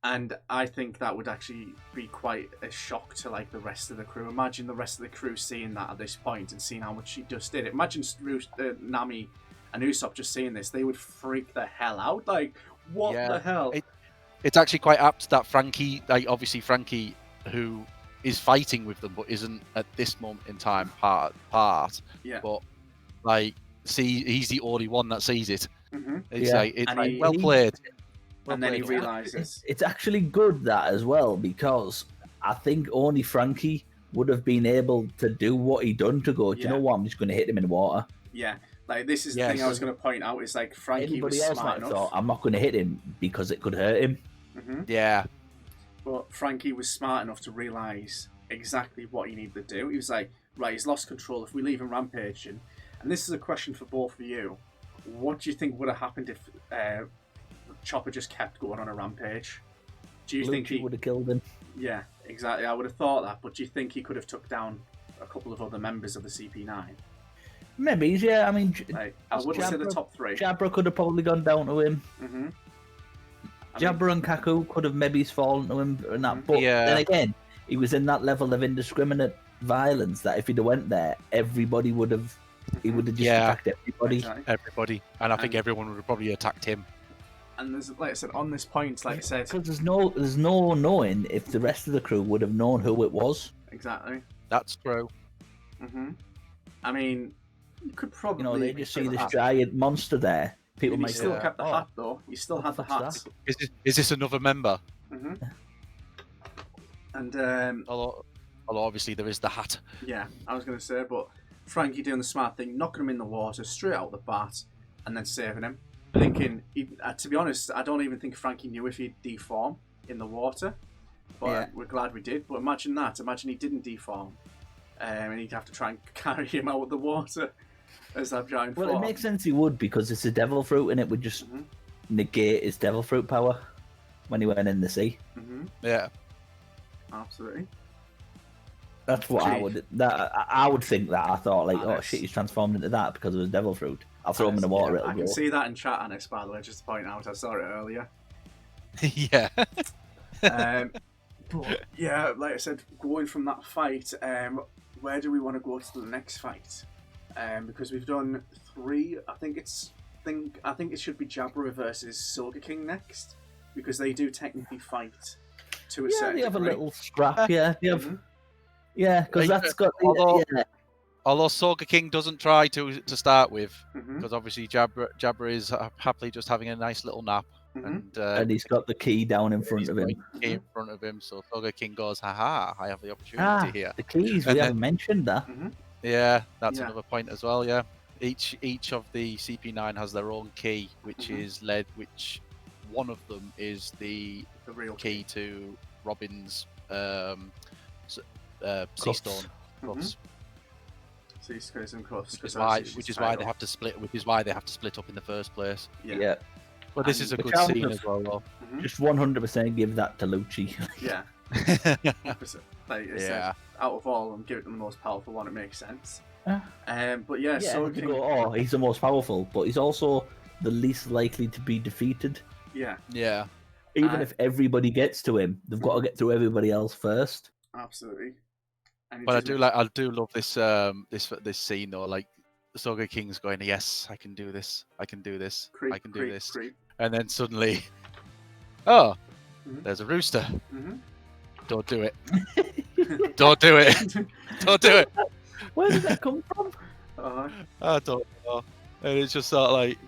And I think that would actually be quite a shock to, like, the rest of the crew. Imagine the rest of the crew seeing that at this point and seeing how much she just did. Imagine Nami and Usopp just seeing this. They would freak the hell out. Like, what the hell? It's actually quite apt that Frankie, like, obviously Frankie, who is fighting with them but isn't at this moment in time part. Yeah. But, like, he's the only one that sees it. It's well played. And then he realizes it's actually good that as well, because I think only Frankie would have been able to do what he done to go, do you know what, I'm just going to hit him in the water. Yeah, like, this is the thing I was going to point out, is like, Frankie was smart enough. Thought, I'm not going to hit him because it could hurt him. Yeah. But Frankie was smart enough to realize exactly what he needed to do. He was like, right, he's lost control. If we leave him rampaging, and this is a question for both of you, what do you think would have happened if Chopper just kept going on a rampage? Do you think he would have killed him? Yeah, exactly. I would have thought that, but do you think he could have took down a couple of other members of the CP9? Maybe, yeah. I mean, like, I wouldn't say the top three. Jabra could have probably gone down to him. Jabra and Kaku could have maybe fallen to him, and that. But then again, he was in that level of indiscriminate violence that if he'd have went there, everybody would have. He would have just attacked everybody. Exactly. Everybody, and I think everyone would have probably attacked him. And there's, like I said, on this point, like I said, because there's no knowing if the rest of the crew would have known who it was. Exactly. That's true. I mean, you could probably, they just see this giant monster there. People might still kept the hat though. You still had the hat. Is this another member? And although obviously there is the hat. Yeah, I was going to say, but Frankie doing the smart thing, knocking him in the water straight out the bat, and then saving him. Thinking, to be honest, I don't even think Frankie knew if he'd deform in the water, but we're glad we did. But imagine that. Imagine he didn't deform, and he'd have to try and carry him out of the water as that giant form. Well, it makes sense he would, because it's a devil fruit, and it would just negate his devil fruit power when he went in the sea. Yeah, absolutely. That's what I would think that. I thought, like, oh shit, he's transformed into that because of his devil fruit. I'll throw him in the water. I can see that in chat, Anis, by the way, just to point out. I saw it earlier. Yeah. But yeah, like I said, going from that fight, where do we want to go to the next fight? Because we've done 3. I think it should be Jabra versus Silver King next, because they do technically fight to a Yeah, certain they have degree. a little scrap. Yeah, they have. Yeah, because that's got. Although Soga King doesn't try to start with, Mhm. because obviously Jabra is happily just having a nice little nap, Mhm. and he's got the key down in front of him. Key in front of him, so Soga King goes, "Haha! I have the opportunity here." The keys. And We then- haven't mentioned that. Yeah, that's Yeah. another point as well. Yeah, each of the CP9 has their own key, which is led. Which one of them is the real key to Robin's sea stone cuffs. Sea screws and cuffs. Which is why they have to split. Which is why they have to split up in the first place. Yeah. Well, this is a good scene as well, though. Just 100% give that to Lucci. Yeah. 100%. Like I said, out of all of them, give it them the most powerful one. It makes sense. But yeah, so you go, oh, he's the most powerful, but he's also the least likely to be defeated. Yeah. Yeah. Even if everybody gets to him, they've got to get through everybody else first. Absolutely. But I do love this this scene though. Like Soga King's going, yes, I can do this. I can do this. I can do this. And then suddenly, there's a rooster. Don't do it. Don't do it. Don't do it. Where did that come from? I don't know. And it's just sort of like,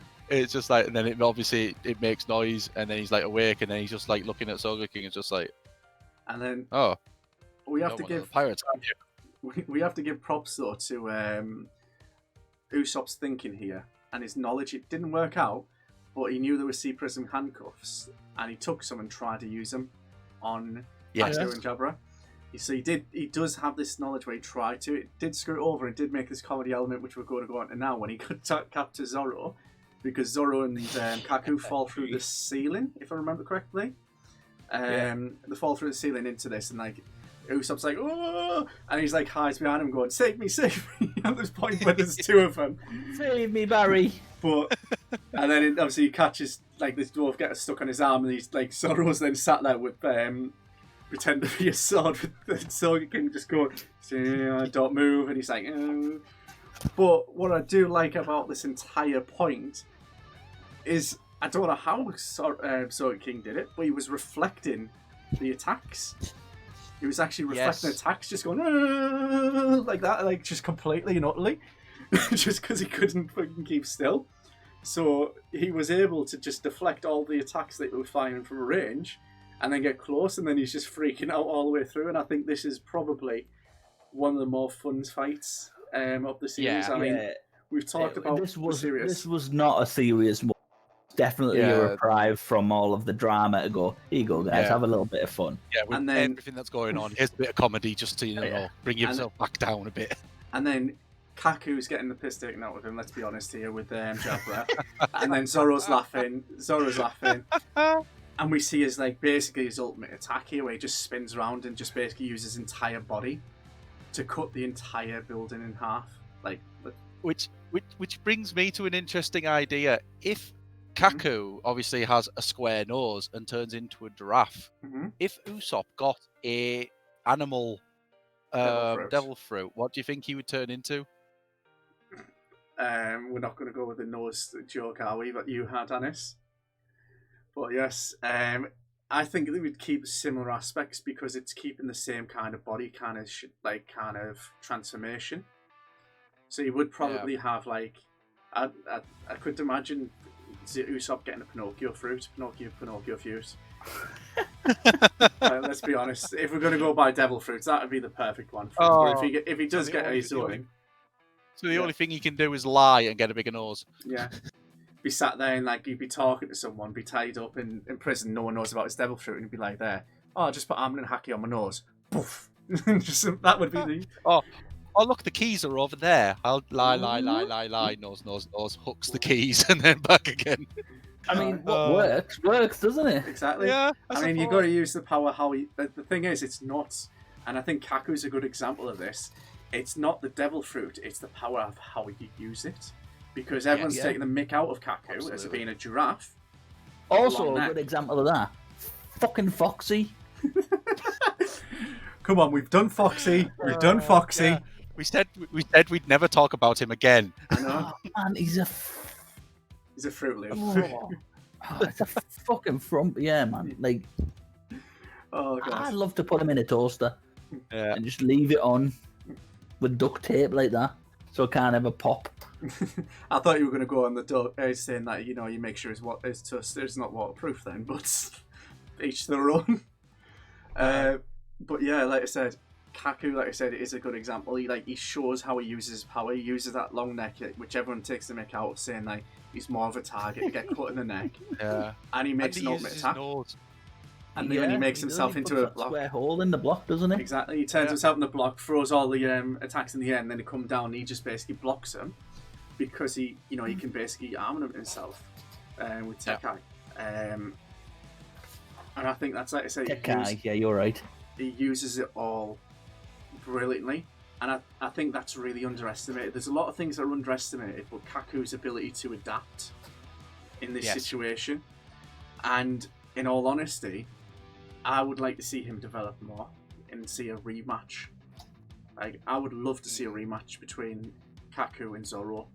and then it makes noise, and then he's like awake, and then he's just like looking at Soga King, and just like, and then we have to give pirates. We have to give props though to Usopp's thinking here and his knowledge. It didn't work out, but he knew there were sea prism handcuffs, and he took some and tried to use them on Kaku and Jabra. So he does have this knowledge where he tried to. It did screw it over. It did make this comedy element, which we're going to go on to now, when he could capture Zoro, because Zoro and Kaku fall through the ceiling, if I remember correctly. They fall through the ceiling into this, and like Usopp's like, oh, and he's like hides behind him, going, "Save me, save me!" At this point, where there's two of them. Save me, Barry. But and then obviously he catches like this dwarf gets stuck on his arm, and he's like Zoro's then sat there with pretend to be a sword with the Soga King just going, "Don't move," and he's like, oh. But what I do like about this entire point is I don't know how Soga King did it, but he was reflecting the attacks. He was actually reflecting attacks, just going like that, like just completely and utterly, just because he couldn't fucking keep still. So he was able to just deflect all the attacks that were firing from a range, and then get close, and then he's just freaking out all the way through. And I think this is probably one of the more fun fights of the series. I mean, we've talked about this was not a serious one. Definitely a reprieve from all of the drama to go, here you go, guys, have a little bit of fun. Yeah, with and then, everything that's going on, here's a bit of comedy just to, bring yourself back down a bit. And then Kaku's getting the piss taken out of him, let's be honest here, with Jabra. And then Zoro's laughing. And we see his, like, basically his ultimate attack here, where he just spins around and just basically uses his entire body to cut the entire building in half. Like, Which brings me to an interesting idea. If Kaku obviously has a square nose and turns into a giraffe, if Usopp got a animal devil fruit, what do you think he would turn into? We're not going to go with the nose joke, are we? But you had, Anis. But yes, I think they would keep similar aspects because it's keeping the same kind of body, kind of transformation. So you would probably have like, I could imagine Usopp getting a Pinocchio fruit, Pinocchio fruit. Let's be honest. If we're going to go by devil fruits, that would be the perfect one. But if he does get his own, so the only thing he can do is lie and get a bigger nose. Yeah. Be sat there and like you'd be talking to someone, be tied up in prison, no one knows about his devil fruit, and you'd be like, "There, I just put almond and haki on my nose." Poof. That would be the. Oh, look, the keys are over there. I'll lie, nose, hooks the keys and then back again. I mean, what works, doesn't it? Exactly. Yeah. I mean, you've got to use the power how he. The thing is, it's not, and I think Kaku's a good example of this. It's not the devil fruit; it's the power of how you use it. Because everyone's taking the mick out of Kaku as being a giraffe. Also, a good example of that. Fucking Foxy. Come on, we've done Foxy. We've done Foxy. Yeah. We said we'd never talk about him again. I know. Oh, man, he's a Fruit Loop. It's a fucking frump. Yeah, man. Like. Oh god. I'd love to put him in a toaster and just leave it on with duct tape like that, so it can't ever pop. I thought you were going to go on the saying that you make sure his toaster is not waterproof then, but each their own. But yeah, like I said, Kaku, like I said, is a good example. He shows how he uses his power. He uses that long neck, which everyone takes the mick out of, saying like he's more of a target to get cut in the neck. Yeah. And he makes an ultimate attack. And then when he makes himself into a block, square hole in the block, doesn't he? Exactly. He turns himself in the block, throws all the attacks in the end, then he comes down and he just basically blocks them because he can basically armor himself with Tekai. And I think that's, like I say, Tekai, yeah, you're right. He uses it all brilliantly, and I think that's really underestimated. There's a lot of things that are underestimated, but Kaku's ability to adapt in this situation, and in all honesty, I would like to see him develop more and see a rematch. Like, I would love to see a rematch between Kaku and Zoro.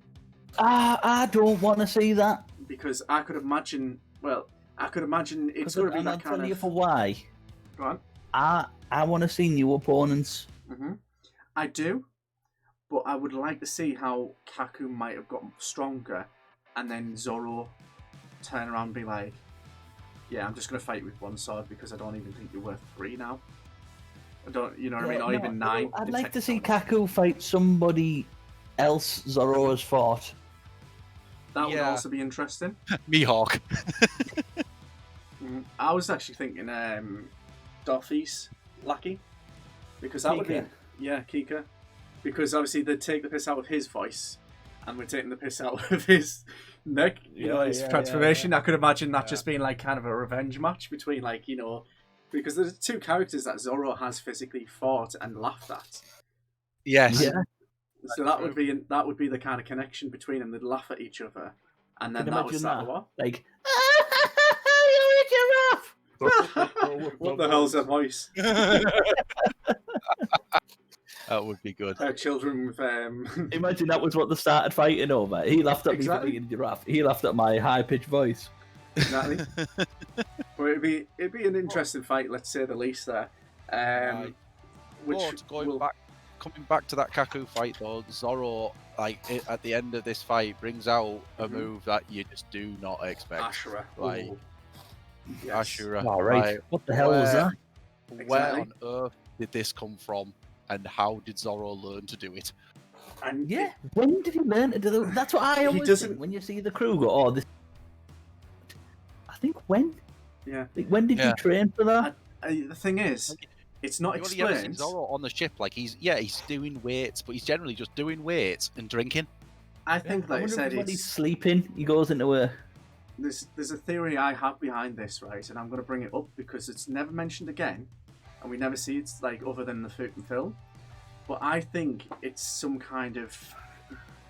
I don't want to see that, because I could imagine. Well, I could imagine it's going to be that kind of. I'll tell you for why. Go on. I want to see new opponents. Mm-hmm. I do, but I would like to see how Kaku might have gotten stronger, and then Zoro turn around and be like, "Yeah, I'm just going to fight with one sword because I don't even think you're worth 3 now." I don't, you know what I mean? Or even 9. I'd like to see Kaku fight somebody else Zoro has fought. That would also be interesting. Mihawk. I was actually thinking Dorothy's Lucky, because that would be Kika, because obviously they'd take the piss out of his voice, and we're taking the piss out of his neck, his transformation. I could imagine that just being like kind of a revenge match between because there's 2 characters that Zoro has physically fought and laughed at. Yes. Yeah. So that would be the kind of connection between them. They'd laugh at each other, and then that would start a war. Like, you're a giraffe. What the hell's that voice? That would be good. Children with Imagine that was what they started fighting over. He laughed at me for being a giraffe. He laughed at my high-pitched voice. Exactly. But it'd be an interesting fight, let's say the least. There. Coming back to that Kaku fight though, Zoro, at the end of this fight, brings out a move that you just do not expect. Ashura. Ashura. All right. What the hell was that? Where on earth did this come from, and how did Zoro learn to do it? And when did he learn to do that? That's what I always think when you see the crew go, "Oh, this." I think when. Yeah. When did you train for that? The thing is, it's not explained. Zoro on the ship, he's doing weights, but he's generally just doing weights and drinking. I think, like I said, when he's sleeping, he goes into a. There's a theory I have behind this, right? And I'm going to bring it up because it's never mentioned again, and we never see it other than the film. But I think it's some kind of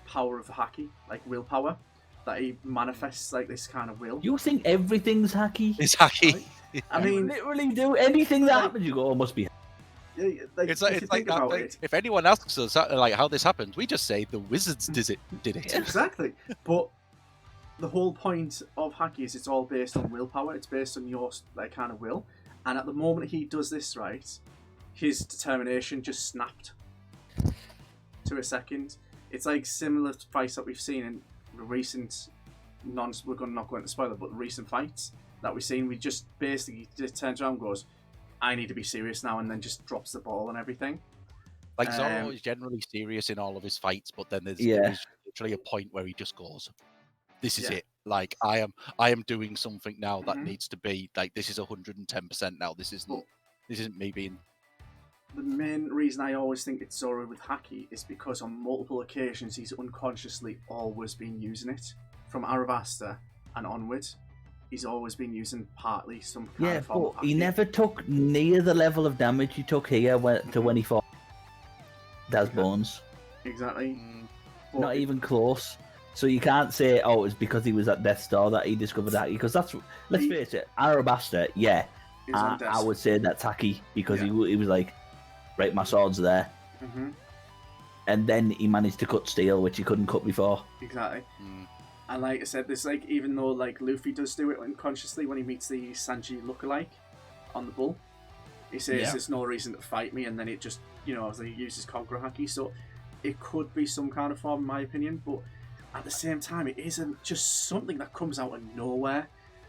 power of haki, like willpower, that he manifests this kind of will. You think everything's haki? It's haki. Right? I mean, literally do anything that happens. You go, "Oh, must be." Yeah, it's like that. If anyone asks us how this happened, we just say the wizards did it. Exactly. But the whole point of haki is it's all based on willpower. It's based on your kind of will. And at the moment he does this, right, his determination just snapped to a second. It's similar to fights that we've seen in the recent we're not going to spoil it, but the recent fights that we've seen, we just basically just turns around and goes, "I need to be serious now," and then just drops the ball and everything. Zoro is generally serious in all of his fights, but then there's literally a point where he just goes, "This is it. I am doing something now that needs to be this is 110% now. This isn't me being." The main reason I always think it's Zoro with haki is because on multiple occasions he's unconsciously always been using it. From Arabasta and onward, he's always been using partly some kind of form of haki. He never took near the level of damage he took here when he fought Daz Bones. Exactly. Not even close. So you can't say, "Oh, it's because he was at Death Star that he discovered haki," because let's face it, Arabasta, I would say that's haki because he was like, "Right, my sword's there." And then he managed to cut steel, which he couldn't cut before. Exactly. And like I said, there's even though Luffy does do it unconsciously when he meets the Sanji lookalike on the bull, He says there's no reason to fight me, and then it just, you know, he uses Conqueror Haki. So it could be some kind of form, in my opinion, but at the same time, it isn't just something that comes out of nowhere,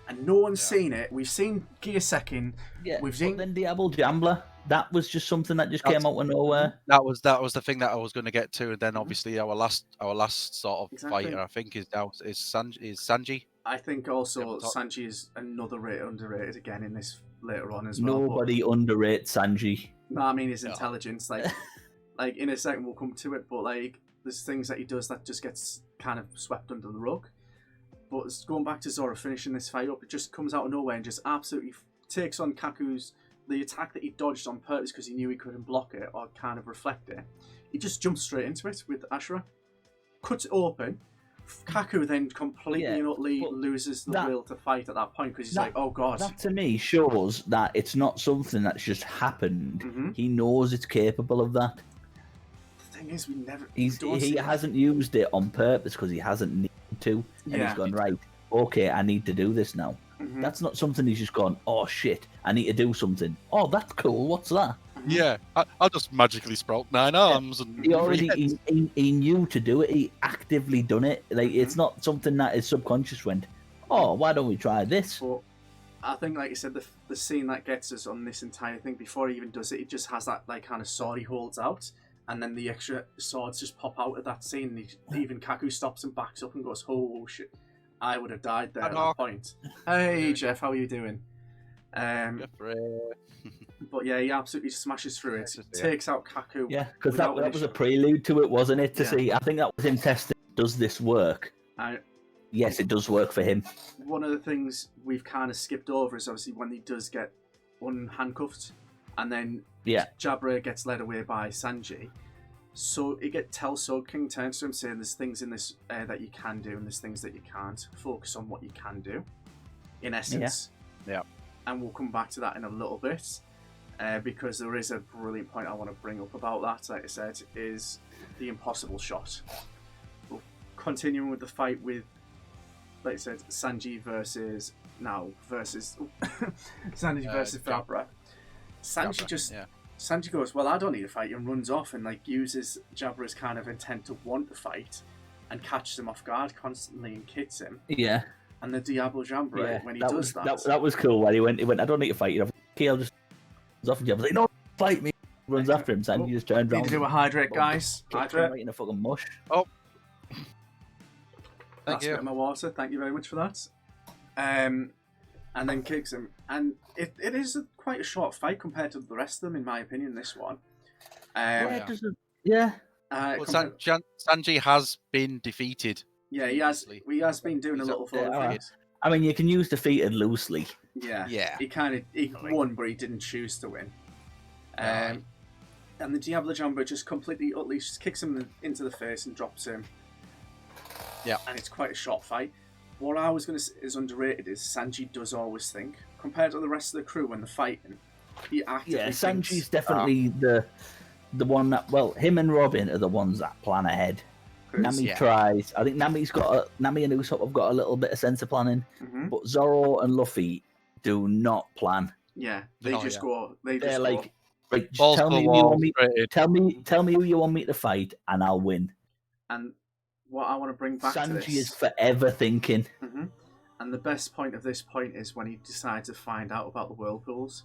and no one's seen it. We've seen Gear Second. Yeah, we've seen then Diablo Jambler. That was just something that just came out of nowhere. That was the thing that I was going to get to, and then obviously our last sort of fighter, I think, is Sanji. I think also Sanji is another underrated again in this later on as well. Nobody underrates Sanji. No, I mean his intelligence. Like in a second we'll come to it, but like there's things that he does that just gets kind of swept under the rug. But going back to Zoro finishing this fight up, it just comes out of nowhere and just absolutely takes on Kaku's the attack that he dodged on purpose because he knew he couldn't block it or kind of reflect it. He just jumps straight into it with Ashura, cuts it open. Kaku then completely and utterly loses the will to fight at that point because he's like, oh god. That to me shows that it's not something that's just happened. He knows it's capable of that. The thing is, he hasn't used it on purpose because he hasn't needed to. And he's gone, right, okay, I need to do this now. That's not something he's just gone, oh shit, I need to do something. Oh, that's cool, what's that? Yeah, I'll just magically sprout 9 arms. And he knew to do it. He actively done it. Like it's not something that his subconscious went, oh, why don't we try this? But I think, like you said, the scene that gets us on this entire thing before he even does it, he just has that like kind of sword he holds out, and then the extra swords just pop out of that scene. And even Kaku stops and backs up and goes, oh shit, I would have died there at that point. Hey Jeff, how are you doing? But yeah, he absolutely smashes through it. Takes out Kaku. Yeah, because that was a prelude to it, wasn't it? To see, I think that was him testing. Does this work? Yes, it does work for him. One of the things we've kind of skipped over is obviously when he does get unhandcuffed, and then Jabra gets led away by Sanji. So King turns to him saying, "There's things in this that you can do, and there's things that you can't. Focus on what you can do." In essence, and we'll come back to that in a little bit. Because there is a brilliant point I want to bring up about that, like I said, is the impossible shot. We'll continuing with the fight with, like I said, Sanji versus Jabra. Sanji goes, well, I don't need to fight, and runs off and like uses Jabra's kind of intent to want to fight and catches him off guard constantly and kits him. Yeah. And the Diablo Jambra, when he does that. That was cool when he went, I don't need to fight you. I'll just off and Jabba's like, no, fight me. Runs after him, Sanji just turns around. Need to do a hydrate, guys. Hydrate. Right in a fucking mush. Oh. Thank you. My water. Thank you very much for that. And then kicks him. And it is quite a short fight compared to the rest of them, in my opinion, this one. Yeah. Sanji has been defeated. Yeah, he has been doing a little fight. I mean, you can use defeated loosely. Yeah. He won, but he didn't choose to win. And the Diablo Jambra just completely, utterly just kicks him into the face and drops him. Yeah. And it's quite a short fight. What I was going to say is underrated is Sanji does always think, compared to the rest of the crew when they're fighting, he actively Sanji's definitely the one that, well, him and Robin are the ones that plan ahead. Nami tries. I think Nami and Usopp have got a little bit of sense of planning, but Zoro and Luffy do not plan. Yeah, they just go. They're like, right, tell me who you want me to fight, and I'll win. And what I want to bring back to this, Sanji is forever thinking. And the best point of this point is when he decides to find out about the whirlpools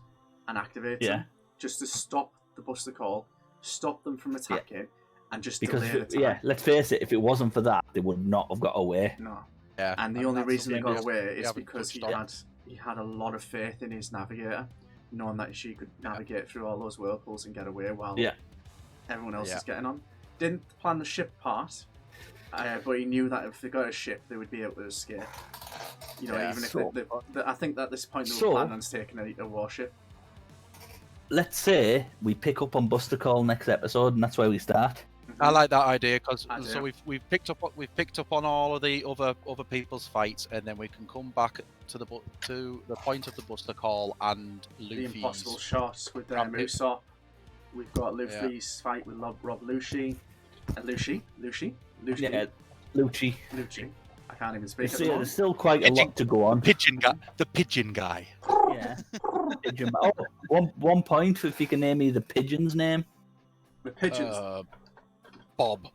and activate them, just to stop the Buster Call, stop them from attacking. And just delay the time. Let's face it, if it wasn't for that, they would not have got away. No. Yeah. And the only reason they got away is because he had a lot of faith in his navigator, knowing that she could navigate through all those whirlpools and get away while everyone else is getting on. Didn't plan the ship part, but he knew that if they got a ship, they would be able to escape. You know, even if I think that at this point they were planning on taking a warship. Let's say we pick up on Buster Call next episode, and that's where we start. I like that idea because we've picked up on all of the other people's fights, and then we can come back to the point of the Buster Call and Luffy's. The impossible shots with Usopp. We've got Luffy's fight with Rob Lucci. Lucci. Yeah, Lucci. I can't even speak. There's still quite a lot to go on. The pigeon guy. Yeah. Pigeon. Oh, one point if you can name me the pigeon's name. The pigeons. Bob.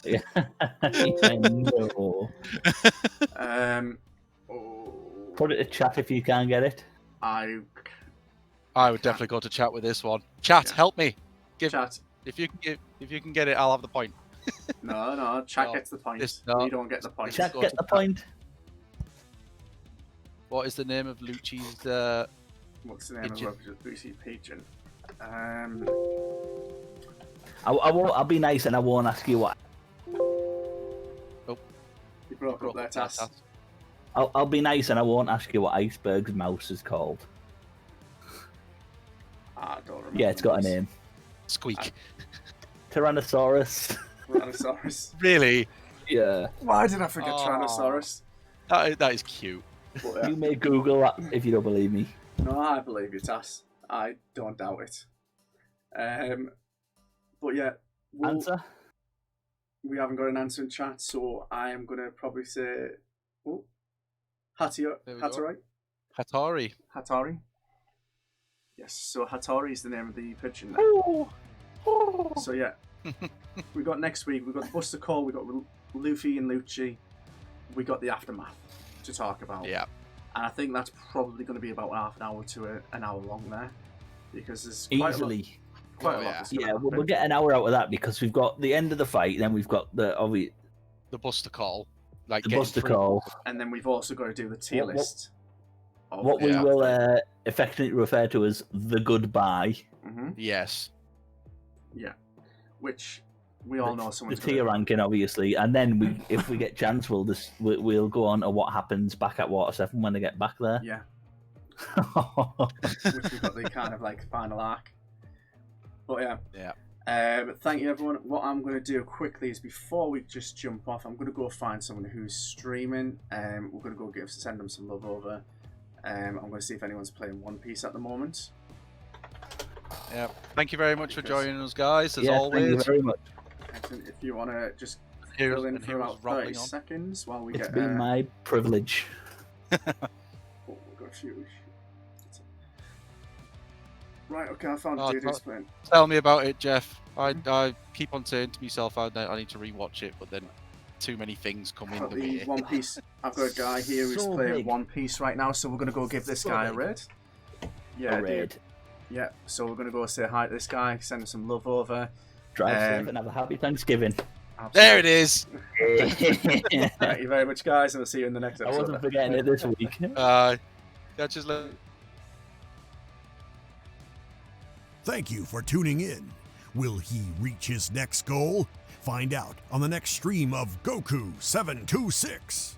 Yeah. I know. Put it in chat if you can't get it. I would definitely go to chat with this one. Chat, help me. Chat. If you can get it, I'll have the point. No. Chat gets the point. You don't get the point. Chat get the point. What is the name of Lucci's? What's the name of Lucy Pigeon? I'll be nice and I won't ask you what. Oh, you broke up there, Tass. I'll be nice and I won't ask you what Iceberg's mouse is called. I don't remember. Yeah, it's got a name. Squeak. Tyrannosaurus. Tyrannosaurus. Really? Yeah. Why did I forget Tyrannosaurus? That is cute. But, you may Google that if you don't believe me. No, I believe you, Tass. I don't doubt it. But yeah. Answer? We haven't got an answer in chat, so I am going to probably say... Oh. Hattori? Hattori? Yes, so Hattori is the name of the pigeon now. So yeah. We got next week, we got Buster Call, we got Luffy and Lucci. We got the aftermath to talk about. Yeah. And I think that's probably going to be about half an hour to an hour long there. Because there's easily quite a lot. Yeah, we'll get an hour out of that because we've got the end of the fight, then we've got the Buster Call. Like the Buster Call. And then we've also got to do the tier list. What we will affectionately refer to as the goodbye. Mm-hmm. Yes. Yeah. Which we all know someone's the tier ranking, obviously, and then if we get chance, we'll go on to what happens back at Water 7 when they get back there. Yeah. Which we've got the kind of like final arc. But yeah. Thank you, everyone. What I'm going to do quickly is before we just jump off, I'm going to go find someone who's streaming. We're going to go send them some love over. I'm going to see if anyone's playing One Piece at the moment. Yeah. Thank you very much for joining us, guys. As always. Thank you very much. If you want to just fill in for about 30 seconds while we It's been my privilege. We've got a few. Right, okay, I found a dude who's playing. Tell me about it, Jeff. I keep on saying to myself I need to rewatch it, but then too many things come in the way. One Piece. I've got a guy here who's playing One Piece right now, so we're going to go give this guy a raid. Yeah, a raid. Yeah, so we're going to go say hi to this guy, send him some love over. Drive safe and have a happy Thanksgiving. Absolutely. There it is. Thank you very much, guys, and I'll see you in the next episode. I wasn't forgetting it this week. Catch us later. Thank you for tuning in. Will he reach his next goal? Find out on the next stream of Goku 726.